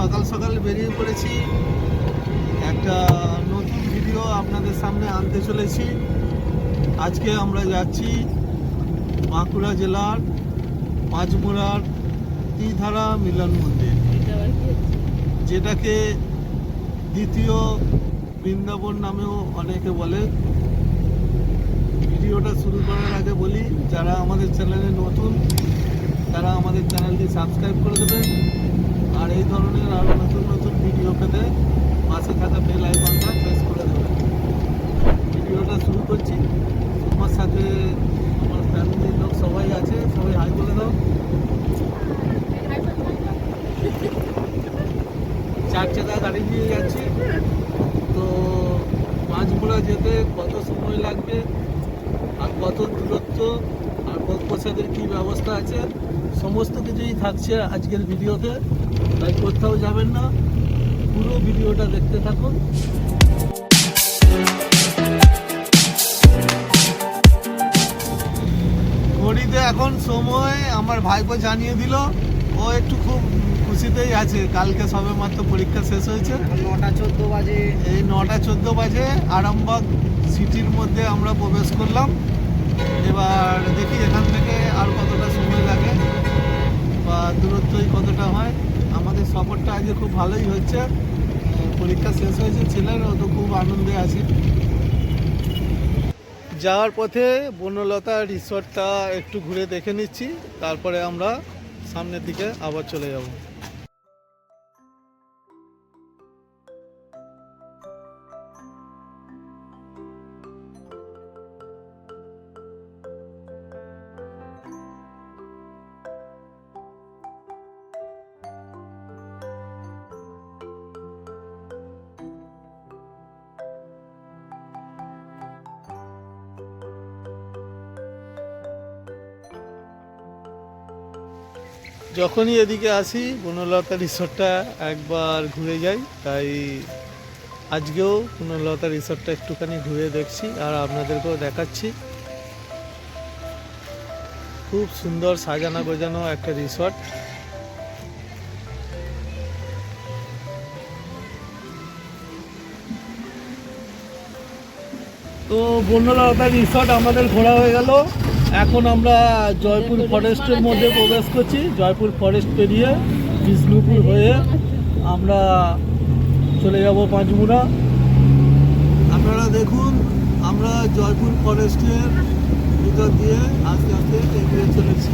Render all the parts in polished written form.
সকাল সকাল বেরিয়ে পড়েছি, একটা নতুন ভিডিও আপনাদের সামনে আনতে চলেছি। আজকে আমরা যাচ্ছি বাঁকুড়া জেলার পাঁচমুড়ার ত্রিধারা মিলন মন্দির, যেটাকে দ্বিতীয় বৃন্দাবন নামেও অনেকে বলে। ভিডিওটা শুরু করার আগে বলি, যারা আমাদের চ্যানেলে নতুন তারা আমাদের চ্যানেলটি সাবস্ক্রাইব করে দেবেন, আর এই ধরনের আরও নতুন নতুন ভিডিও পেতে পাশে থাকা বেল আইকনটা প্রেস করে দেবেন। ভিডিওটা শুরু করছি। আমার সাথে আমার ফ্যামিলির লোক সবাই আছে, সবাই হাই বলে দাও। চার চাকা গাড়ি দিয়ে যাচ্ছি। তো পাঁচমুড়া যেতে কত সময় লাগবে, আর কত দূরত্ব, আর ভোগ প্রসাদের কী ব্যবস্থা আছে, সমস্ত কিছুই থাকছে আজকের ভিডিওতে। তাই কোথাও যাবেন না, পুরো ভিডিওটা দেখতে থাকুন। ঘড়িতে এখন সময় আমার ভাইপো জানিয়ে দিল, ও একটু খুব খুশিতেই আছে। কালকে সবে মাত্র পরীক্ষা শেষ হয়েছে, 9:14 বাজে। এই 9:14 বাজে আরামবাগ সিটির মধ্যে আমরা প্রবেশ করলাম। এবার দেখি এখান থেকে আর কতটা সময় লাগে বা দূরত্বই কতটা হয়। আমাদের সফরটা আজকে খুব ভালোই হচ্ছে। পরীক্ষা শেষ হয়েছে ছেলের, ও তো খুব আনন্দে আছে। যাওয়ার পথে বনলতা রিসর্টটা একটু ঘুরে দেখে নিচ্ছি, তারপরে আমরা সামনের দিকে আবার চলে যাব। যখনই এদিকে আসি বনলতা রিসর্টটা একবার ঘুরে যাই, তাই আজকেও বনলতা রিসর্টটা একটুখানি ঘুরে দেখছি আর আপনাদেরকেও দেখাচ্ছি। খুব সুন্দর সাজানো গোজানো একটা রিসর্ট। তো বনলতা রিসর্ট আমাদের ঘোরা হয়ে গেল। এখন আমরা জয়পুর ফরেস্টের মধ্যে প্রবেশ করছি। জয়পুর ফরেস্ট পেরিয়ে বিষ্ণুপুর হয়ে আমরা চলে যাব পাঁচমুড়া। আপনারা দেখুন, আমরা জয়পুর ফরেস্টের ভিতর দিয়ে আস্তে আস্তে এগিয়ে চলেছি।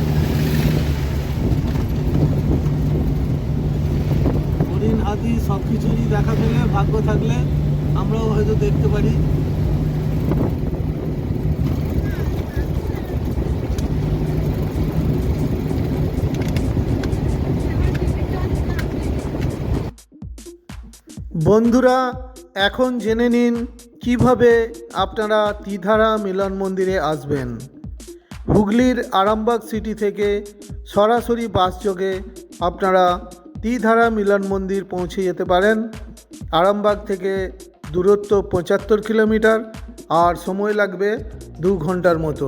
হরিণ, হাতি সব কিছুরই দেখা পেলে, ভাগ্য থাকলে আমরাও হয়তো দেখতে পারি। বন্ধুরা, এখন জেনে নিন কিভাবে আপনারা ত্রিধারা মিলন মন্দিরে আসবেন। হুগলির আরামবাগ সিটি থেকে সরাসরি বাসযোগে আপনারা ত্রিধারা মিলন মন্দির পৌঁছে যেতে পারেন। আরামবাগ থেকে দূরত্ব 75 কিলোমিটার, আর সময় লাগবে 2 ঘন্টার মতো।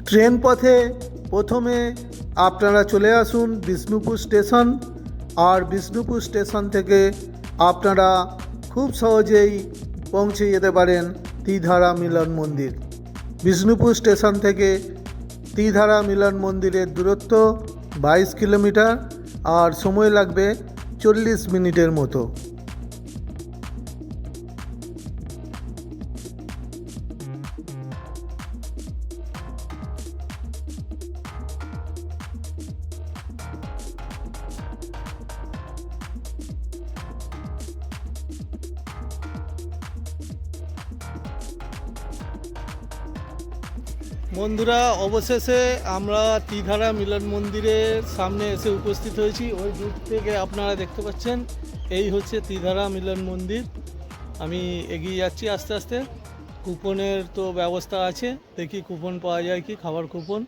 ট্রেন পথে প্রথমে আপনারা চলে আসুন বিষ্ণুপুর স্টেশন, আর বিষ্ণুপুর স্টেশন থেকে আপনারা খুব সহজেই পৌঁছে যেতে পারেন ত্রিধারা মিলন মন্দির। বিষ্ণুপুর স্টেশন থেকে ত্রিধারা মিলন মন্দিরের দূরত্ব 22 কিলোমিটার, আর সময় লাগবে 40 মিনিটের মতো। বন্ধুরা, অবশেষে আমরা ত্রিধারা মিলন মন্দিরের সামনে এসে উপস্থিত হয়েছি। ওই দূর থেকে আপনারা দেখতে পাচ্ছেন, এই হচ্ছে ত্রিধারা মিলন মন্দির। আমি এগিয়ে যাচ্ছি আস্তে আস্তে। কুপনের তো ব্যবস্থা আছে, দেখি কুপন পাওয়া যায় কি। খাবার কুপন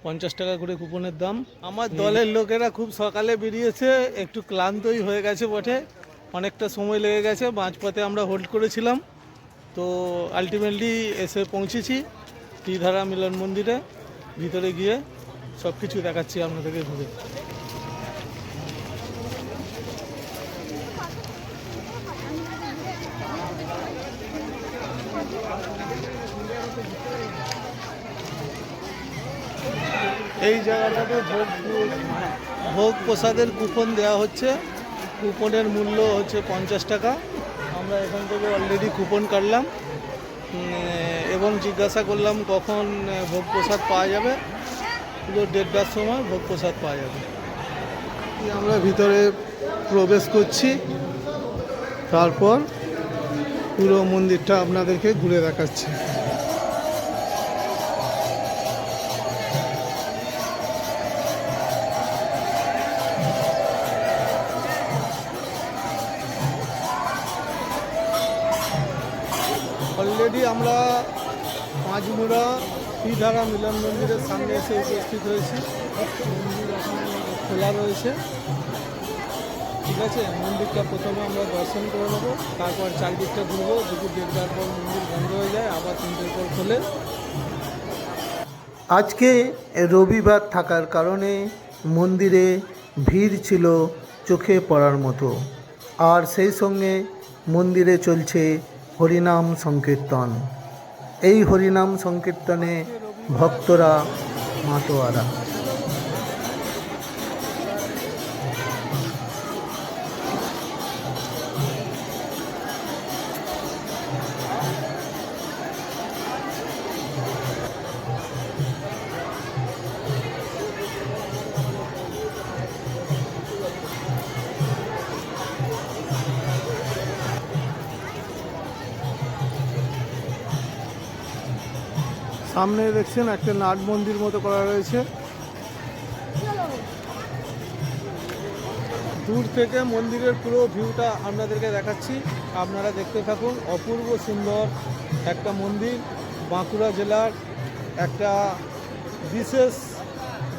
50 টাকা করে কুপনের দাম। আমার দলের লোকেরা খুব সকালে বেরিয়েছে, একটু ক্লান্তই হয়ে গেছে বটে, অনেকটা সময় লেগে গেছে। মাঝপথে আমরা হোল্ড করেছিলাম, তো আলটিমেটলি এসে পৌঁছেছি ত্রিধারা মিলন মন্দিরে। ভিতরে গিয়ে সব কিছু দেখাচ্ছি আপনাদেরকে ঘুরে। এই জায়গাটাতে ভোগ প্রসাদের কুপন দেওয়া হচ্ছে। কুপনের মূল্য হচ্ছে 50 টাকা। আমরা এখান থেকে অলরেডি কুপন কাটলাম এবং জিজ্ঞাসা করলাম কখন ভোগ প্রসাদ পাওয়া যাবে। পুরো 1:30টার সময় ভোগ প্রসাদ পাওয়া যাবে। আমরা ভিতরে প্রবেশ করছি, তারপর পুরো মন্দিরটা আপনাদেরকে ঘুরে দেখাচ্ছি। অলরেডি আমরা পাঁচমুড়া শ্রীধারা মিলন মন্দিরের সামনে এসে উপস্থিত হয়েছি। মন্দির এখন খোলা রয়েছে, ঠিক আছে। মন্দিরটা প্রথমে আমরা দর্শন করে নেবো, তারপর চারদিকটা ঘুরবো। দুপুর 1:30টার পর মন্দির বন্ধ হয়ে যায়, আবার 3টের পর খোলে। আজকে রবিবার থাকার কারণে মন্দিরে ভিড় ছিল চোখে পড়ার মতো, আর সেই সঙ্গে মন্দিরে চলছে হরিনাম সংকীর্তন। এই হরিনাম সংকীর্তনে ভক্তরা মাতোয়ারা। সামনে দেখছেন একটা নাট মন্দির মতো করা রয়েছে। দূর থেকে মন্দিরের পুরো ভিউটা আপনাদেরকে দেখাচ্ছি, আপনারা দেখতে থাকুন। অপূর্ব সুন্দর একটা মন্দির, বাঁকুড়া জেলার একটা বিশেষ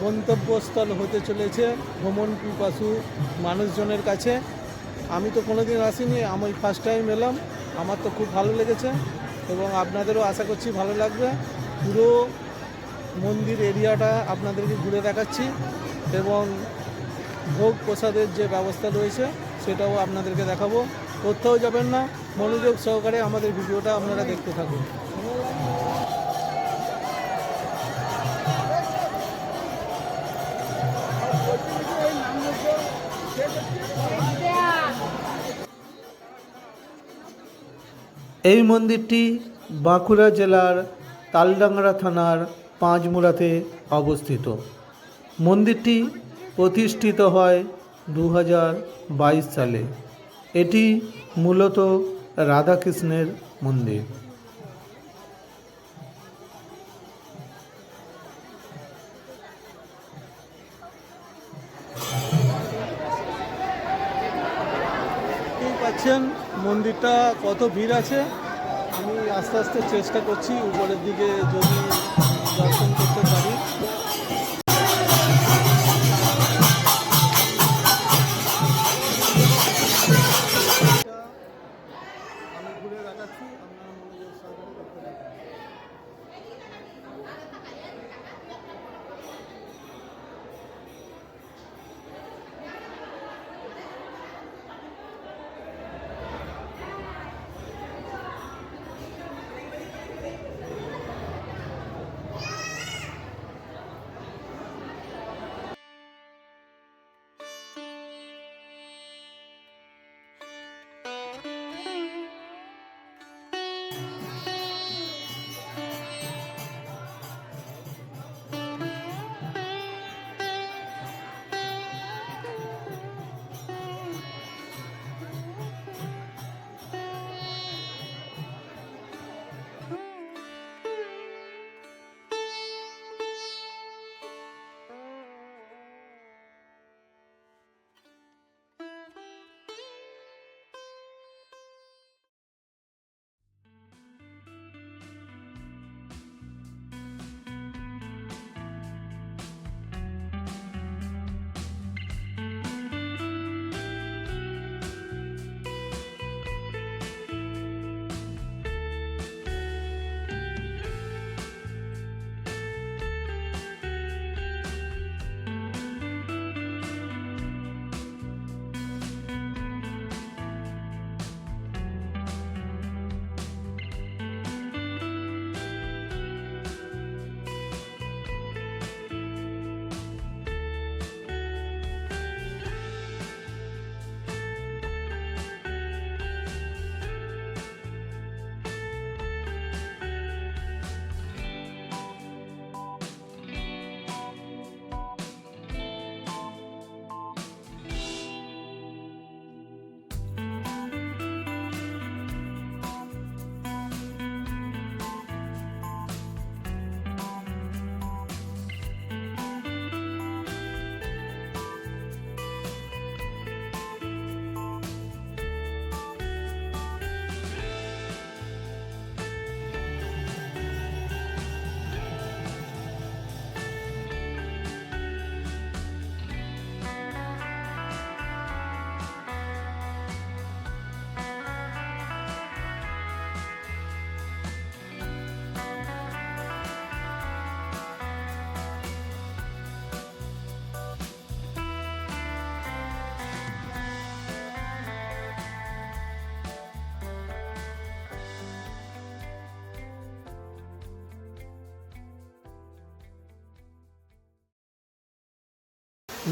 গন্তব্যস্থল হতে চলেছে ভ্রমণ পিপাসু মানুষজনের কাছে। আমি তো কোনোদিন আসিনি, আমি ফার্স্ট টাইম এলাম। আমার তো খুব ভালো লেগেছে এবং আপনাদেরও আশা করছি ভালো লাগবে। পুরো মন্দির এরিয়াটা আপনাদেরকে ঘুরে দেখাচ্ছি এবং ভোগ প্রসাদের যে ব্যবস্থা রয়েছে সেটাও আপনাদেরকে দেখাবো। কোথাও যাবেন না, মনোযোগ সহকারে আমাদের ভিডিওটা আপনারা দেখতে থাকুন। এই মন্দিরটি বাঁকুড়া জেলার তালডাংরা থানার পাঁচমুড়াতে অবস্থিত। মন্দিরটি প্রতিষ্ঠিত হয় 2022 সালে। এটি মূলত রাধাকৃষ্ণের মন্দির। দেখতেই পাচ্ছেন মন্দিরটা কত ভিড় আছে। আমি আস্তে আস্তে চেষ্টা করছি উপরের দিকে যদি দর্শন করতে পারি। আমি ঘুরে দেখাচ্ছি, আপনারা মনোযোগ সহকারে দেখতে থাকুন।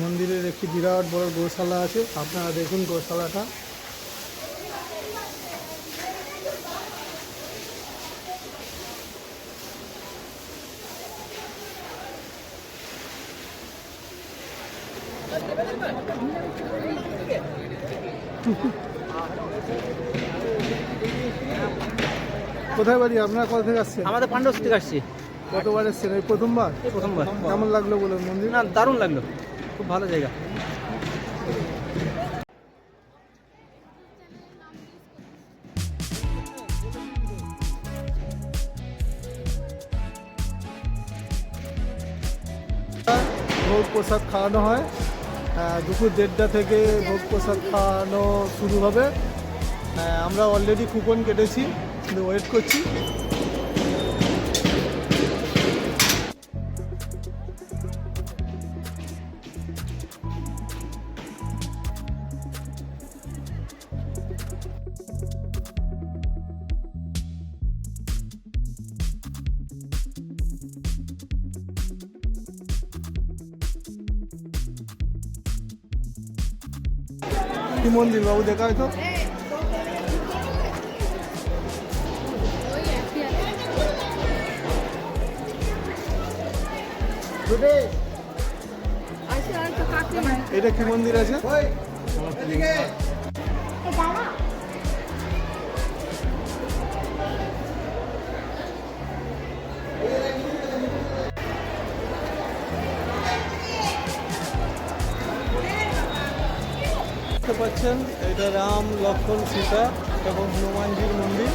মন্দিরের একটি বিরাট বড় গোশালা আছে, আপনারা দেখুন গোশালাটা। কোথায় বাড়ি আপনারা, কোথা থেকে আসছেন? আমাদের পাণ্ডব থেকে আসছি। কতবার এসছেন? এই প্রথমবার? প্রথমবার। কেমন লাগলো বলুন মন্দির? না, দারুণ লাগলো, খুব ভালো জায়গা। ভোগ প্রসাদ খাওয়ানো হয়, দুপুর 1:30টা থেকে ভোগ প্রসাদ খাওয়ানো শুরু হবে। আমরা অলরেডি কুপন কেটেছি, কিন্তু ওয়েট করছি। কি মন্দির বাবু দেখা হয়তো? এটা কি মন্দির আছে? দেখতে পাচ্ছেন এটা রাম, লক্ষ্মণ, সীতা এবং হনুমানজির মন্দির।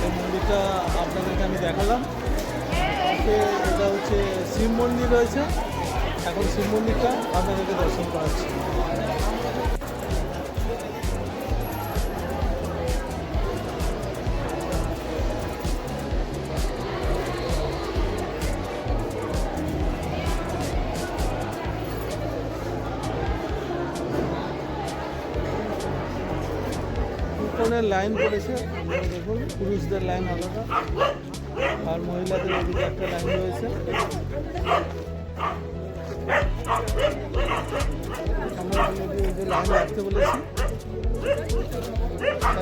এই মন্দিরটা আপনাদেরকে আমি দেখালাম। এটা হচ্ছে শিব মন্দির রয়েছে। এখন শিব মন্দিরটা আপনাদেরকে দর্শন করাচ্ছি। কুপনের লাইন পড়েছে, দেখুন পুরুষদের লাইন আলাদা আর মহিলাদের এদিকে একটা লাইন রয়েছে। আমরা অলরেডি এই যে লাইন রাখতে বলেছি।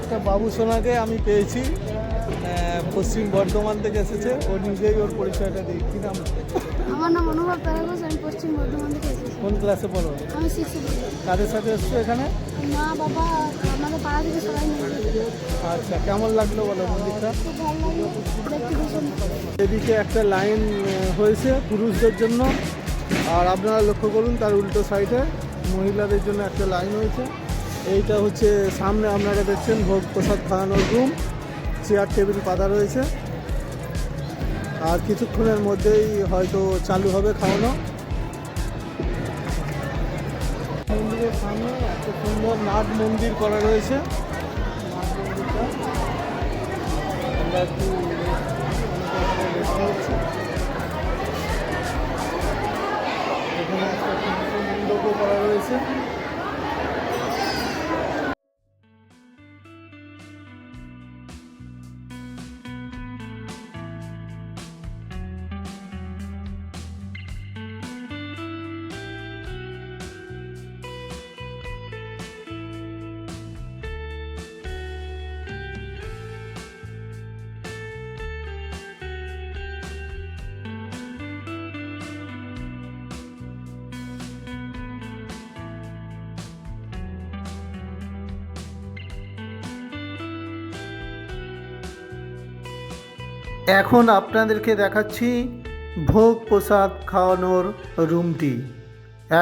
একটা বাবু সোনাকে আমি পেয়েছি, পশ্চিম বর্ধমান থেকে এসেছে। ও নিজেই ওর পরিচয়টা দিই। কি নাম? আমার নাম অনুভব তারা ঘোষ, আমি পশ্চিম বর্ধমান থেকে এসেছি। কোন ক্লাসে পড়ো? আমি 6 পড়ি। কাদের সাথে এসছো এখানে? মা বাবা আমাদের পাড়া থেকে সবাই মিলে। আচ্ছা, কেমন লাগলো বলো মন্দিরটা? খুব ভালো লাগলো, দেখতে ভীষণ ভালো। এদিকে একটা লাইন হয়েছে পুরুষদের জন্য, আর আপনারা লক্ষ্য করুন তার উল্টো সাইডে মহিলাদের জন্য একটা লাইন হয়েছে। এইটা হচ্ছে সামনে আপনারা দেখছেন ভোগ প্রসাদ খাওয়ানোর রুম, চেয়ার টেবিল পাতা রয়েছে। আর কিছুক্ষণের মধ্যেই হয়তো চালু হবে খাওয়ানো। মন্দিরের সামনে একটা সুন্দর নাট মন্দির করা রয়েছে। নাট মন্দিরটা আমরা একটু এখানে একটা মণ্ডপও করা রয়েছে। এখন আপনাদেরকে দেখাচ্ছি ভোগ প্রসাদ খাওয়ানোর রুমটি।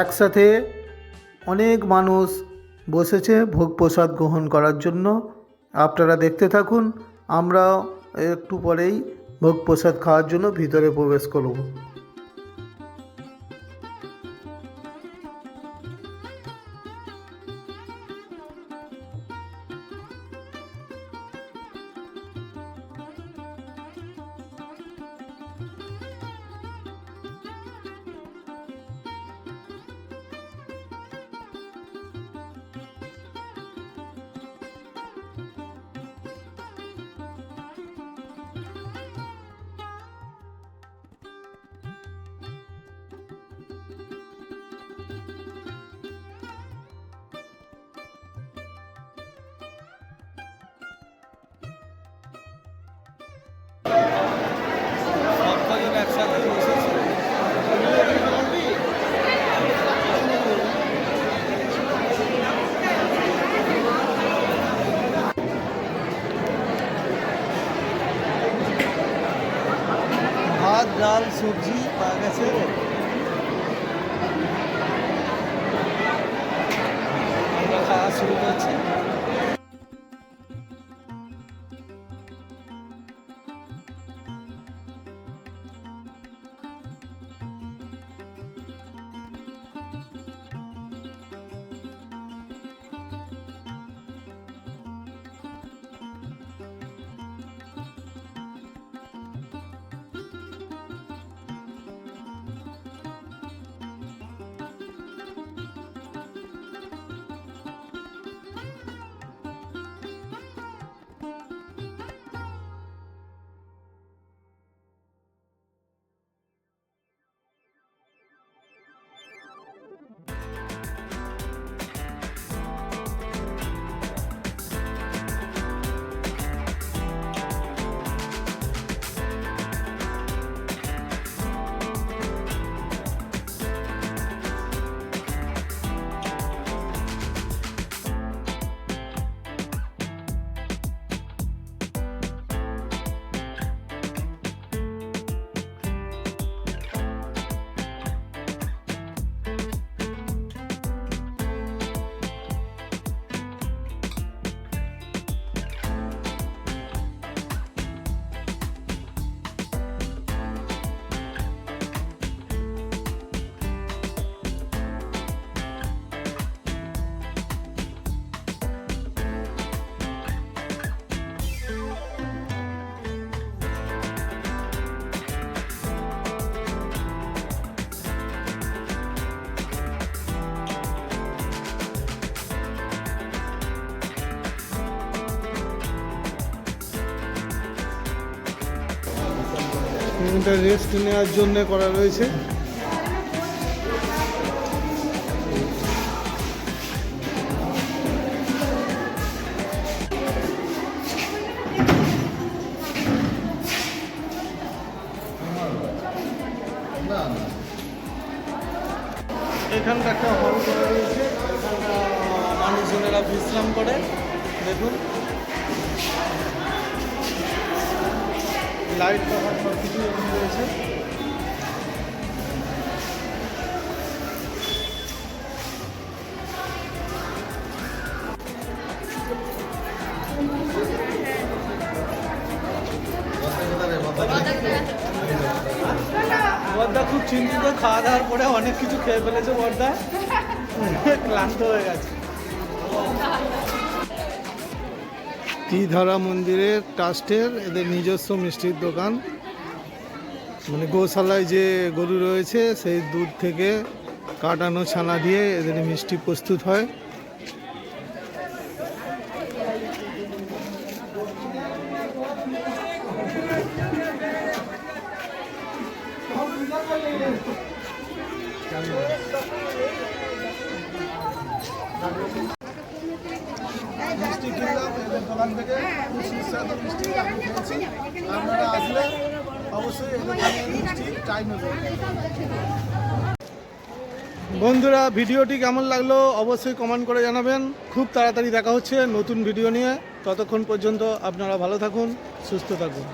একসাথে অনেক মানুষ বসেছে ভোগ প্রসাদ গ্রহণ করার জন্য। আপনারা দেখতে থাকুন, আমরা একটু পরেই ভোগ প্রসাদ খাওয়ার জন্য ভিতরে প্রবেশ করব। শুরু করছি। এটা রেস্ট নেওয়ার জন্য করা রয়েছে। এখানটা একটা হল করা রয়েছে, এখানটা মানুষজনেরা বিশ্রাম করে। দেখুন লাইট পাখা সব কিছু এখানে রয়েছে। বর্দা খুব চিন্তিত, খাওয়া দাওয়ার পরে অনেক কিছু খেয়ে ফেলেছে বর্দা, ক্লান্ত হয়ে গেছে। তীধারা মন্দিরের ট্রাস্টের এদের নিজস্ব মিষ্টির দোকান, মানে গোশালায় যে গরু রয়েছে সেই দুধ থেকে কাটানো ছানা দিয়ে এদের মিষ্টি প্রস্তুত হয়। মিষ্টি কিনলাম এদের দোকান থেকে, খুব সুস্বাদু মিষ্টি আমি খেয়েছি। আপনারা আসলে অবশ্যই এদের দোকানের মিষ্টি ট্রাই নেবেন। বন্ধুরা, ভিডিওটি কেমন লাগলো অবশ্যই কমেন্ট করে জানাবেন। খুব তাড়াতাড়ি দেখা হচ্ছে নতুন ভিডিও নিয়ে। ততক্ষণ পর্যন্ত আপনারা ভালো থাকুন, সুস্থ থাকুন।